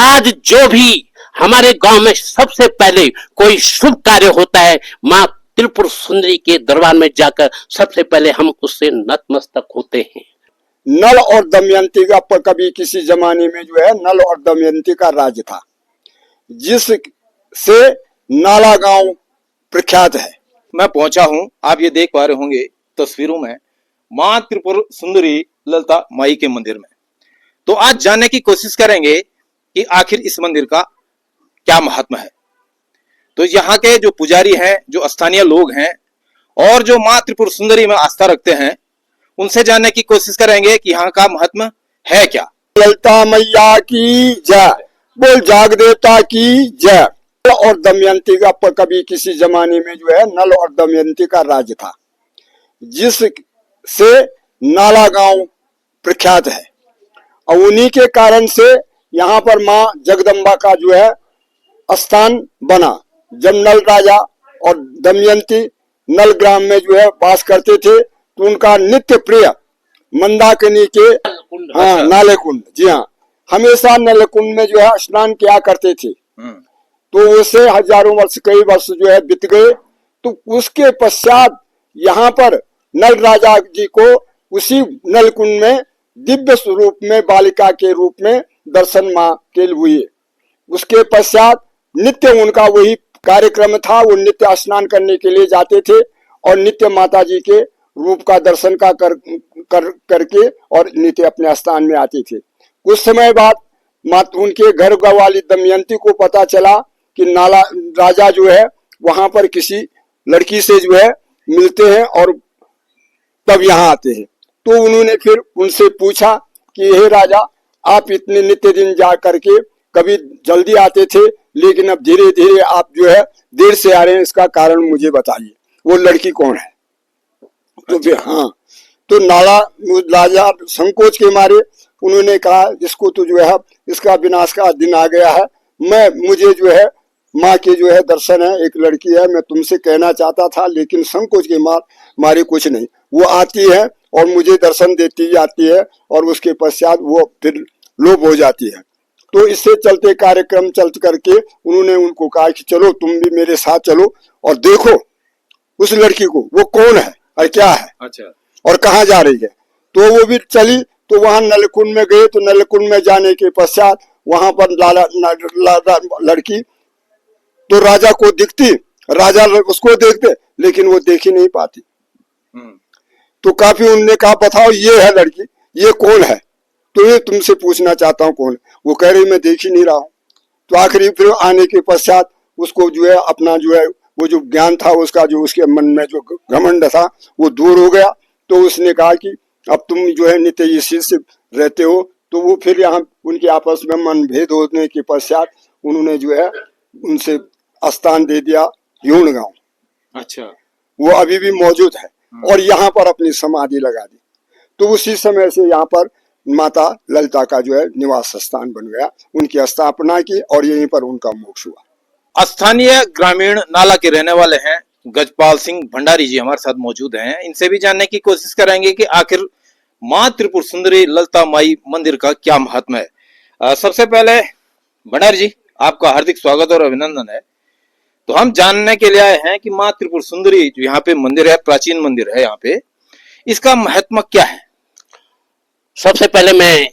आज जो भी हमारे गांव में सबसे पहले कोई शुभ कार्य होता है, माँ त्रिपुर सुंदरी के दरबार में जाकर सबसे पहले हम उससे नतमस्तक होते हैं। नल और दमयंती का कभी किसी जमाने में जो है नल और दमयंती का राज्य था, जिससे नाला गांव प्रख्यात है। मैं पहुंचा हूं, आप ये देख पा रहे होंगे तस्वीरों में, माँ त्रिपुर सुंदरी ललिता माई के मंदिर में। तो आज जानने की कोशिश करेंगे कि आखिर इस मंदिर का क्या महात्मा है। तो यहाँ के जो पुजारी हैं, जो स्थानीय लोग हैं और जो माँ त्रिपुर सुंदरी में आस्था रखते हैं, उनसे जानने की कोशिश करेंगे कि यहाँ का महात्मा है क्या। ललिता मैया की जय, बोल जाग देवता की जय। नल और दमयंती का कभी किसी जमाने में जो है नल और दमयंती का राज्य था, जिससे नाला गांव प्रख्यात है। और उन्हीं के कारण से यहाँ पर माँ जगदम्बा का जो है स्थान बना। जब नल राजा और दमयंती नल ग्राम में जो है वास करते थे, तो उनका नित्य प्रिय मंदाकिनी के नाले कुंड, जी हाँ, हमेशा नल कुंड में जो है स्नान किया करते थे। तो उससे हजारों वर्ष, कई वर्ष जो है बीत गए। तो उसके पश्चात यहाँ पर नल राजा जी को उसी नल कुंड में दिव्य स्वरूप में बालिका के रूप में दर्शन माँ के हुए। उसके पश्चात नित्य उनका वही कार्यक्रम था, वो नित्य स्नान करने के लिए जाते थे और नित्य माता जी के रूप का दर्शन करके और नित्य अपने स्थान में आते थे। कुछ समय बाद उनके घर वाली दमयंती को पता चला कि नाला राजा जो है वहां पर किसी लड़की से जो है मिलते हैं और तब यहाँ आते हैं। तो उन्होंने फिर उनसे पूछा कि हे राजा, आप इतने नित्य दिन जा करके कभी जल्दी आते थे, लेकिन अब धीरे धीरे आप जो है देर से आ रहे हैं, इसका कारण मुझे बताइए, वो लड़की कौन है। तो फिर हाँ, तो नाला राजा संकोच के मारे उन्होंने कहा, इसको तो जो है इसका विनाश का दिन आ गया है, मुझे जो है माँ के जो है दर्शन है, एक लड़की है, मैं तुमसे कहना चाहता था, लेकिन संकोच के मारे कुछ नहीं। वो आती है और मुझे दर्शन देती जाती है और उसके पश्चात वो फिर लोप हो जाती है। तो इससे चलते कार्यक्रम चल करके उन्होंने उनको कहा कि चलो तुम भी मेरे साथ चलो और देखो उस लड़की को, वो कौन है और क्या है, अच्छा, और कहाँ जा रही है। तो वो भी चली। तो वहां नलकुंड में गए। तो नलकुंड में जाने के पश्चात वहां पर लड़की तो राजा को दिखती, राजा उसको देखते, लेकिन वो देख ही नहीं पाती। तो काफी उनने कहा, बताओ ये है लड़की, ये कौन है। तो ये तुमसे पूछना चाहता हूँ कौन है। वो कह रही मैं देख ही नहीं रहा हूँ। तो आखिरी फिर आने के पश्चात उसको जो है अपना जो है वो जो ज्ञान था उसका, जो उसके मन में जो घमंड था वो दूर हो गया। तो उसने कहा कि अब तुम जो है नित्य इसी से रहते हो। तो वो फिर यहाँ उनके आपस में मनभेद होने के पश्चात उन्होंने जो है उनसे स्थान दे दिया यूण गांव। अच्छा, वो अभी भी मौजूद है और यहाँ पर अपनी समाधि लगा दी। तो उसी समय से यहाँ पर माता ललिता का जो है निवास स्थान बन गया, उनकी स्थापना की और यहीं पर उनका मोक्ष हुआ। स्थानीय ग्रामीण नाला के रहने वाले हैं गजपाल सिंह भंडारी जी हमारे साथ मौजूद हैं। इनसे भी जानने की कोशिश करेंगे कि आखिर माँ त्रिपुर सुंदरी ललिता माई मंदिर का क्या महात्मा है। सबसे पहले भंडारी जी, आपका हार्दिक स्वागत और अभिनंदन है। तो हम जानने के लिए आए हैं कि माँ त्रिपुर सुंदरी जो यहाँ पे मंदिर है, प्राचीन मंदिर है, यहाँ पे इसका महात्मा क्या है। सबसे पहले मैं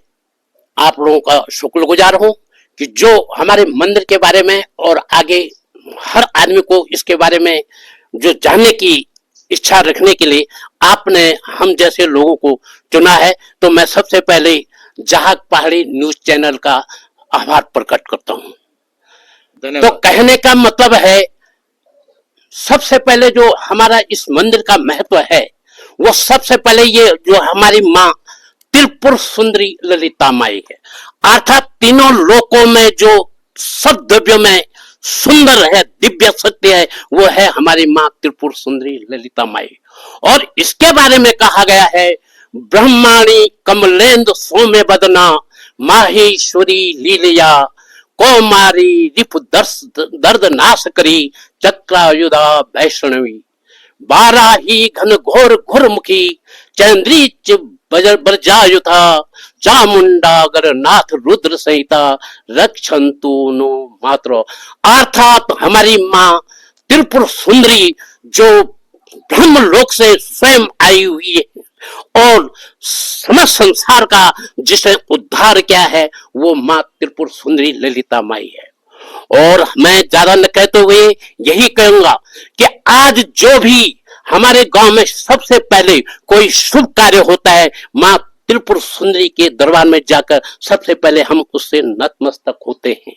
आप लोगों का शुक्रगुजार हूं कि जो हमारे मंदिर के बारे में और आगे हर आदमी को इसके बारे में जो जानने की इच्छा रखने के लिए आपने हम जैसे लोगों को चुना है। तो मैं सबसे पहले जहाग पहाड़ी न्यूज चैनल का आभार प्रकट करता हूं। तो कहने का मतलब है, सबसे पहले जो हमारा इस मंदिर का महत्व है वो सबसे पहले ये जो हमारी माँ त्रिपुर सुंदरी ललिता माई है, अर्थात तीनों लोकों में जो सब द्रव्यों में सुंदर है, दिव्य सत्य है, वो है हमारी माँ त्रिपुर सुंदरी ललिता माई। और इसके बारे में कहा गया है, ब्रह्माणी कमलेंद्र सौम्य बदना माहेश्वरी लीलिया कौमारी रिप दर्द नाश करी चक्रायुधा वैष्णवी बाराही घन घोर घुरमुखी चंद्री बरजायुथा चामुंडागर नाथ रुद्र संहिता रक्षन्तु नो मातरो। अर्थात हमारी माँ त्रिपुर सुंदरी जो ब्रह्म लोक से स्वयं आई हुई है और समस्त संसार का जिसने उद्धार किया है वो माँ त्रिपुर सुंदरी ललिता माई है। और मैं ज्यादा न कहते हुए यही कहूंगा कि आज जो भी हमारे गांव में सबसे पहले कोई शुभ कार्य होता है, माँ त्रिपुर सुंदरी के दरबार में जाकर सबसे पहले हम उससे नतमस्तक होते हैं।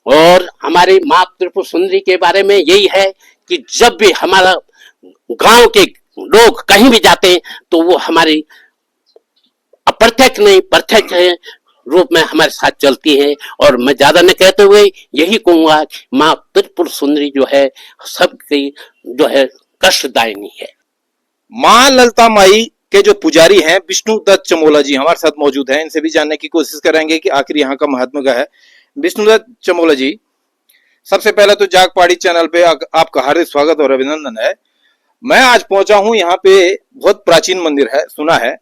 और हमारी माँ त्रिपुर सुंदरी के बारे में यही है कि जब भी हमारा गांव के लोग कहीं भी जाते हैं तो वो हमारी अप्रत्यक्ष नहीं प्रत्यक्ष रूप में हमारे साथ चलती है। और मैं ज्यादा न कहते हुए यही कहूंगा माँ त्रिपुर सुंदरी जो है सबकी जो है कष्टदायिनी है। माँ ललिता माई के जो पुजारी हैं विष्णु दत्त चमोला जी हमारे साथ मौजूद हैं, इनसे भी जानने की कोशिश करेंगे कि आखिर यहाँ का महात्मा क्या है। विष्णु दत्त चमोला जी, सबसे पहले तो जाग पहाड़ी चैनल पे आपका हार्दिक स्वागत और अभिनंदन है। मैं आज पहुंचा हूं यहाँ पे, बहुत प्राचीन मंदिर है, सुना है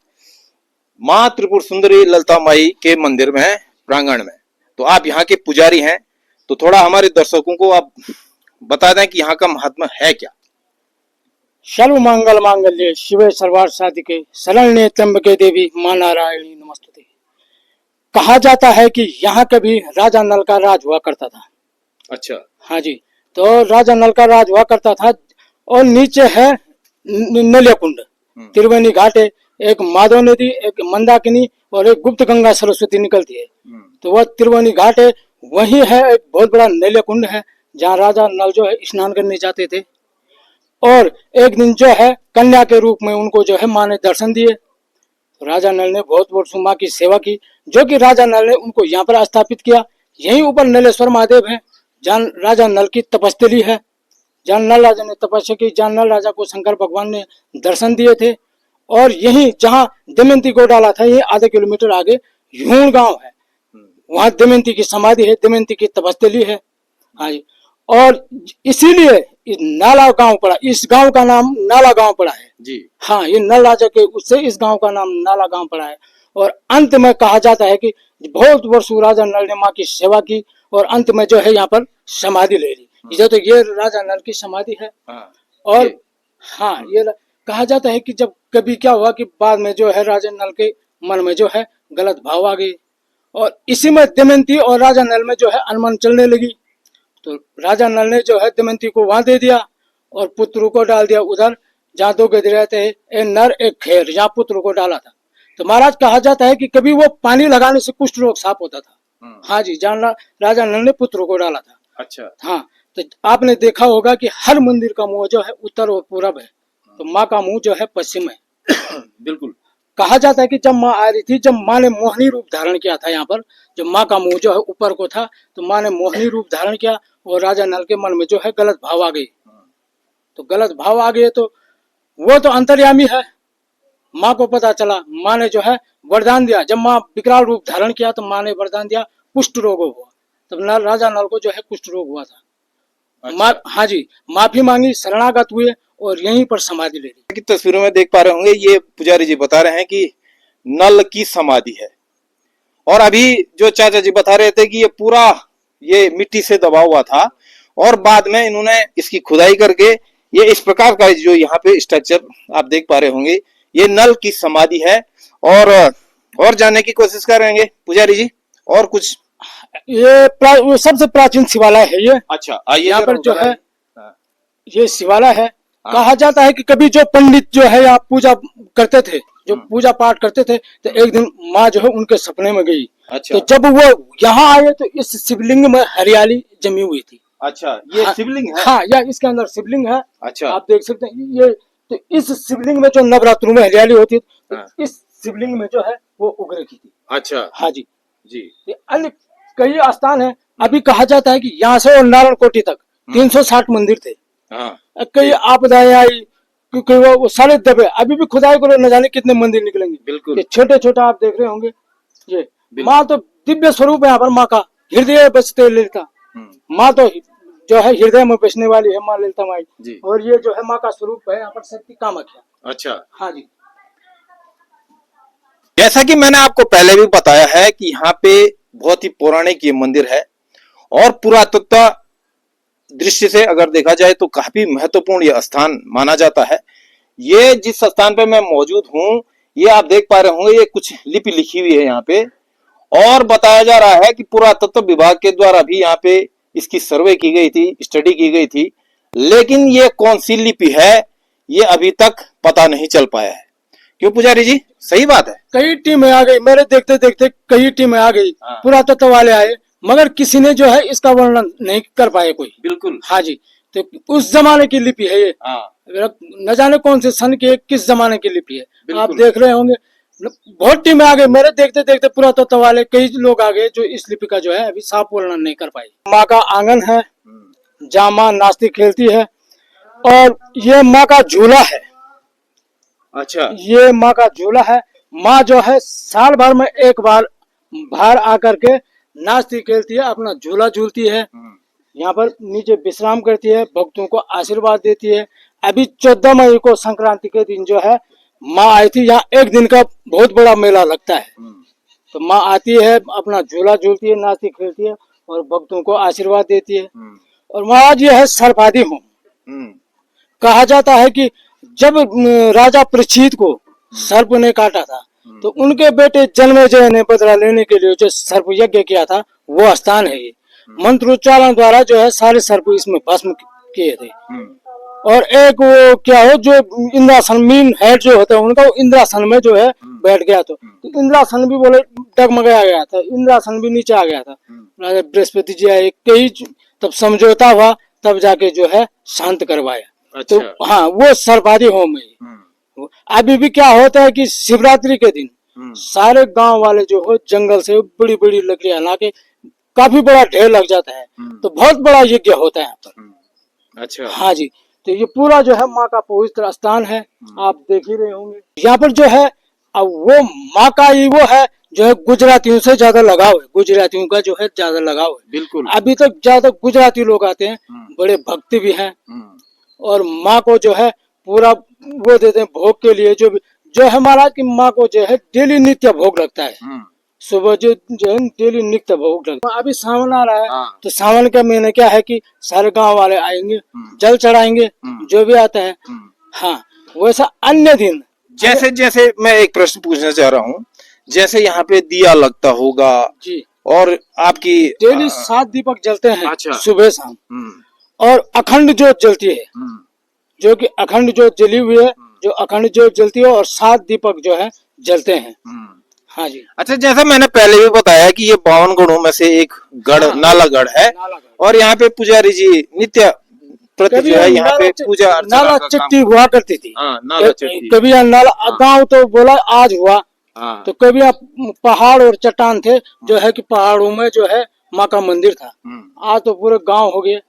माँ त्रिपुर सुंदरी ललिता माई के मंदिर में प्रांगण में, तो आप यहाँ के पुजारी हैं, तो थोड़ा हमारे दर्शकों को आप बता दें कि यहाँ का महात्मा है क्या। सर्व मंगल मांगल्ये शिवे सर्वार्थ साधिके शरण्ये त्र्यंबके देवी मां नारायणी नमस्तुते। कहा जाता है कि यहाँ कभी राजा नल का राज हुआ करता था। अच्छा। हाँ जी, तो राजा नल का राज हुआ करता था और नीचे है नलिया कुंड, त्रिवेणी घाट है, एक माधव नदी, एक मंदाकिनी और एक गुप्त गंगा सरस्वती निकलती है। तो वह त्रिवेणी घाट है, वही है एक बहुत बड़ा नलिया कुंड है जहाँ राजा नल जो है स्नान करने जाते थे। और एक दिन जो है कन्या के रूप में उनको जो है माँ ने दर्शन दिए। तो राजा नल ने बहुत वर्षों माँ की सेवा की, जो कि राजा नल ने उनको यहाँ पर स्थापित किया। यहीं ऊपर नलेश्वर महादेव है जहाँ राजा नल की तपस्थली है, जहाँ नल राजा ने तपस्या की, जहाँ नल राजा को शंकर भगवान ने दर्शन दिए थे। और यही जहाँ दमयंती को डाला था, ये आधे किलोमीटर आगे यूण गांव है, वहां दमयंती की समाधि है, दमयंती की तपस्थली है। हाँ जी, और इसीलिए नाला गांव पड़ा, इस गांव का नाम नाला गांव पड़ा है जी। हाँ, ये नल राजा के उससे इस गांव का नाम नाला गांव पड़ा है। और अंत में कहा जाता है कि बहुत वर्षों राजा नल ने माँ की सेवा की और अंत में जो है यहाँ पर समाधि ले ली। ये तो ये राजा नल की समाधि है। और हाँ, ये कहा जाता है कि जब कभी क्या हुआ कि बाद में जो है राजा नल के मन में जो है गलत भाव आ गई और इसी में दमयंती और राजा नल में जो है अनबन चलने लगी। तो राजा नल ने जो है दमयंती को वहां दे दिया और पुत्र को डाल दिया उधर जहाँ दो गधे रहते हैं, एक नर एक खैर, जहाँ पुत्र को डाला था। तो महाराज कहा जाता है कि कभी वो पानी लगाने से कुष्ठ रोग साफ होता था। हाँ जी, जहाँ राजा नल ने पुत्र को डाला था। अच्छा। हाँ, तो आपने देखा होगा कि हर मंदिर का मुंह जो है उत्तर और पूरब है, तो माँ का मुंह जो है पश्चिम है। बिल्कुल। कहा जाता है कि जब माँ आ रही थी, जब माँ ने मोहिनी रूप धारण किया था यहाँ पर, जब माँ का मुंह जो है ऊपर को था, तो माँ ने मोहिनी रूप धारण किया और राजा नल के मन में जो है गलत भाव आ गई। तो गलत भाव आ गए तो वो तो अंतर्यामी है, माँ को पता चला, माँ ने जो है वरदान दिया। जब माँ विकराल रूप धारण किया तो माँ ने वरदान दिया, कुष्ठ रोग हुआ। तब राजा नल को जो है कुष्ठ रोग हुआ था। अच्छा। हाँ जी, माफी मांगी, शरणागत हुए और यहीं पर समाधि ले ली। की तस्वीरों में देख पा रहे होंगे, ये पुजारी जी बता रहे हैं कि नल की समाधि है। और अभी जो चाचा जी बता रहे थे कि ये पूरा ये मिट्टी से दबा हुआ था और बाद में इन्होंने इसकी खुदाई करके ये इस प्रकार का जो यहाँ पे स्ट्रक्चर आप देख पा रहे होंगे, ये नल की समाधि है। और जानने की कोशिश करेंगे पुजारी जी और कुछ। ये सबसे प्राचीन शिवालय है ये। अच्छा, यहाँ पर जो है ये शिवालय है। कहा जाता है कि कभी जो पंडित जो है यहाँ पूजा करते थे, जो पूजा पाठ करते थे, तो एक दिन माँ जो है उनके सपने में गई। अच्छा। तो जब वो यहाँ आए तो इस शिवलिंग में हरियाली जमी हुई थी। अच्छा, ये शिवलिंग है? हाँ, या इसके अंदर शिवलिंग है। अच्छा। आप देख सकते हैं ये। तो इस शिवलिंग में जो नवरात्रों में हरियाली होती है, तो इस शिवलिंग में जो है वो उग रखी थी। अच्छा। हाँ जी जी। अन्य कई स्थान है। अभी कहा जाता है कि यहाँ से और नारायण कोटि तक 360 मंदिर थे। कई आपदाएं आई क्योंकि वो सारे दबे, अभी भी खुदाई करो न जाने कितने मंदिर निकलेंगे। बिल्कुल। छोटे छोटे आप देख रहे होंगे। ये माँ तो दिव्य स्वरूप है यहाँ पर, माँ का हृदय बसते ललिता। माँ तो जो है हृदय में बसने वाली है माँ ललिता माई। और ये जो है माँ का स्वरूप है यहाँ पर शक्ति कामाख्या। अच्छा। हाँ जी। जैसा कि मैंने आपको पहले भी बताया है कि यहाँ पे बहुत ही पौराणिक ये मंदिर है और पुरातत्व दृष्टि से अगर देखा जाए तो काफी महत्वपूर्ण यह स्थान माना जाता है। ये जिस स्थान पे मैं मौजूद हूँ, ये आप देख पा रहे होंगे, ये कुछ लिपि लिखी हुई है यहाँ पे और बताया जा रहा है कि पुरातत्व विभाग के द्वारा भी यहाँ पे इसकी सर्वे की गई थी, स्टडी की गई थी, लेकिन ये कौन सी लिपि है ये अभी तक पता नहीं चल पाया है। क्यों पुजारी जी, सही बात है? कई टीमें आ गई, मेरे देखते देखते कई टीमें आ गई, पुरातत्व वाले आए, मगर किसी ने जो है इसका वर्णन नहीं कर पाए कोई। बिल्कुल। हाँ जी, तो उस जमाने की लिपि है ये। न जाने कौन से सन की, किस जमाने की लिपि है, आप देख रहे होंगे। बहुत टीमें आ गई, मेरे देखते देखते पुरातत्व वाले कई लोग आ गए जो इस लिपि का जो है अभी साफ वर्णन नहीं कर पाए। माँ का आंगन है जहाँ माँ नाचती खेलती है, और ये माँ का झूला है। अच्छा, ये माँ का झूला है। माँ जो है साल भर में एक बार बाहर आकर के नाचती खेलती है, अपना झूला झूलती है, यहाँ पर नीचे विश्राम करती है, भक्तों को आशीर्वाद देती है। अभी 14 मई को संक्रांति के दिन जो है माँ आई थी, यहाँ एक दिन का बहुत बड़ा मेला लगता है। तो माँ आती है, अपना झूला झूलती है, नाचती खेलती है और भक्तों को आशीर्वाद देती है। और महाराज ये है सर्पाधि होम। कहा जाता है कि जब राजा परीक्षित को सर्प ने काटा था तो उनके बेटे जन्मेजय ने बदला लेने के लिए जो सर्प यज्ञ किया था वो स्थान है ये। मंत्रोच्चारण द्वारा जो है सारे सर्प इसमें भस्म किए थे। और एक वो क्या हो जो इंद्रासन मीन हेड जो होता है उनका, वो इंद्रासन में जो है बैठ गया, तो इंद्रासन भी बोले डगमगाया गया था, इंद्रासन भी नीचे आ गया था। राजा बृहस्पति जी आए, कई तब समझौता हुआ, तब जाके जो है शांत करवाया। अच्छा। तो हाँ, वो सर्पाधि होम है। अभी भी क्या होता है कि शिवरात्रि के दिन सारे गांव वाले जो हो जंगल से बड़ी बड़ी लकड़ियां लाके काफी बड़ा ढेर लग जाता है, तो बहुत बड़ा यज्ञ होता है यहाँ पर। अच्छा। हाँ जी, तो ये पूरा जो है माँ का पवित्र स्थान है, आप देख ही रहे होंगे। यहाँ पर जो है अब वो माँ का ही वो है जो है गुजरातियों से ज्यादा लगाव है, गुजरातियों का जो है ज्यादा लगाव है। बिल्कुल। अभी तक ज्यादा गुजराती लोग आते हैं, बड़े भक्ति भी हैं, और माँ को जो है पूरा वो देते हैं भोग के लिए। जो है महाराज की माँ को जो है डेली नित्य भोग लगता है, सुबह जो है डेली नित्य भोग लगता है। अभी सावन आ रहा है, तो सावन के महीने क्या है कि सारे गांव वाले आएंगे, जल चढ़ाएंगे, जो भी आते हैं। हाँ, वैसा अन्य दिन जैसे जैसे मैं एक प्रश्न पूछना चाह रहा हूँ, जैसे यहाँ पे दिया लगता होगा जी, और आपकी डेली 7 दीपक जलते हैं। अच्छा। सुबह शाम, और अखंड ज्योत जलती है, जो कि अखंड ज्योत जली हुई है, जो अखंड ज्योत जलती है, और 7 दीपक जो है जलते हैं। हाँ जी। अच्छा, जैसा मैंने पहले भी बताया कि ये 52 गढ़ों में से एक गढ़ नालागढ़ है, और यहाँ पे पुजारी जी नित्य प्रति जो है यहाँ पे पूजा अर्चना नाला का चट्टी काम। हुआ करती थी। नाला चट्टी। कभी यहाँ नाला गाँव तो बोला आज हुआ, तो कभी यहाँ पहाड़ और चट्टान थे, जो है कि पहाड़ों में जो है माँ का मंदिर था। आज तो पूरे गांव हो गए,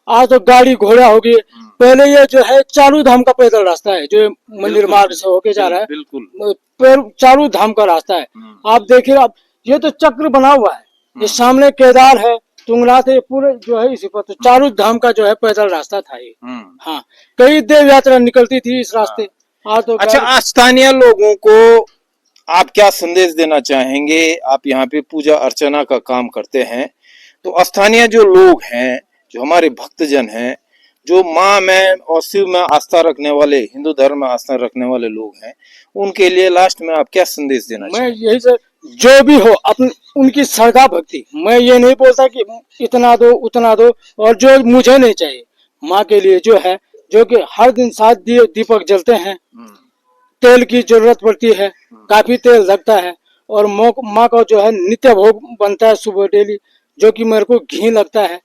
आज तो गाड़ी घोड़ा हो गई। पहले ये जो है चारू धाम का पैदल रास्ता है, जो मंदिर मार्ग से होके जा रहा है, बिल्कुल चारू धाम का रास्ता है। आप देखिए, अब ये तो चक्र बना हुआ है, ये सामने केदार है, तुंगनाथ है, पूरे जो है इसी पर, तो चारू धाम का जो है पैदल रास्ता था ये। हाँ, कई देव यात्रा निकलती थी इस रास्ते। आज तो अच्छा, स्थानीय लोगों को आप क्या संदेश देना चाहेंगे? आप यहाँ पे पूजा अर्चना का काम करते हैं, तो स्थानीय जो लोग हैं, जो हमारे भक्तजन हैं, जो माँ में और शिव में आस्था रखने वाले, हिंदू धर्म में आस्था रखने वाले लोग हैं, उनके लिए लास्ट में आप क्या संदेश देना मैं यही से जो भी हो अपनी उनकी श्रद्धा भक्ति, मैं ये नहीं बोलता कि इतना दो उतना दो, और जो मुझे नहीं चाहिए माँ के लिए जो है, जो कि हर दिन 7 दीपक जलते हैं। तेल की जरूरत पड़ती है, काफी तेल लगता है, और माँ का जो है नित्य भोग बनता है सुबह डेली, जो कि मेरे को घी लगता है।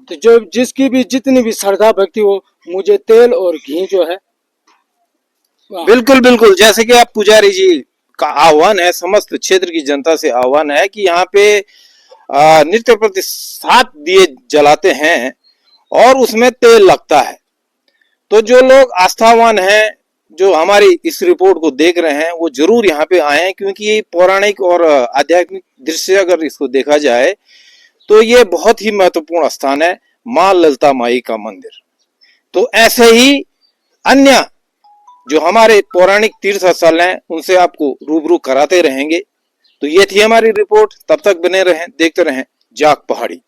तो जो जिसकी भी जितनी भी श्रद्धा भक्ति हो, मुझे तेल और घी जो है। बिल्कुल बिल्कुल, जैसे कि आप पुजारी जी का आह्वान है, समस्त क्षेत्र की जनता से आह्वान है कि यहाँ पे नित्य प्रति 7 दिए जलाते हैं और उसमें तेल लगता है। तो जो लोग आस्थावान हैं, जो हमारी इस रिपोर्ट को देख रहे हैं, वो जरूर यहाँ पे आए, क्योंकि ये पौराणिक और आध्यात्मिक दृश्य अगर इसको देखा जाए तो ये बहुत ही महत्वपूर्ण स्थान है, माँ ललिता माई का मंदिर। तो ऐसे ही अन्य जो हमारे पौराणिक तीर्थ स्थल हैं उनसे आपको रूबरू कराते रहेंगे। तो ये थी हमारी रिपोर्ट। तब तक बने रहें, देखते रहें जाग पहाड़ी।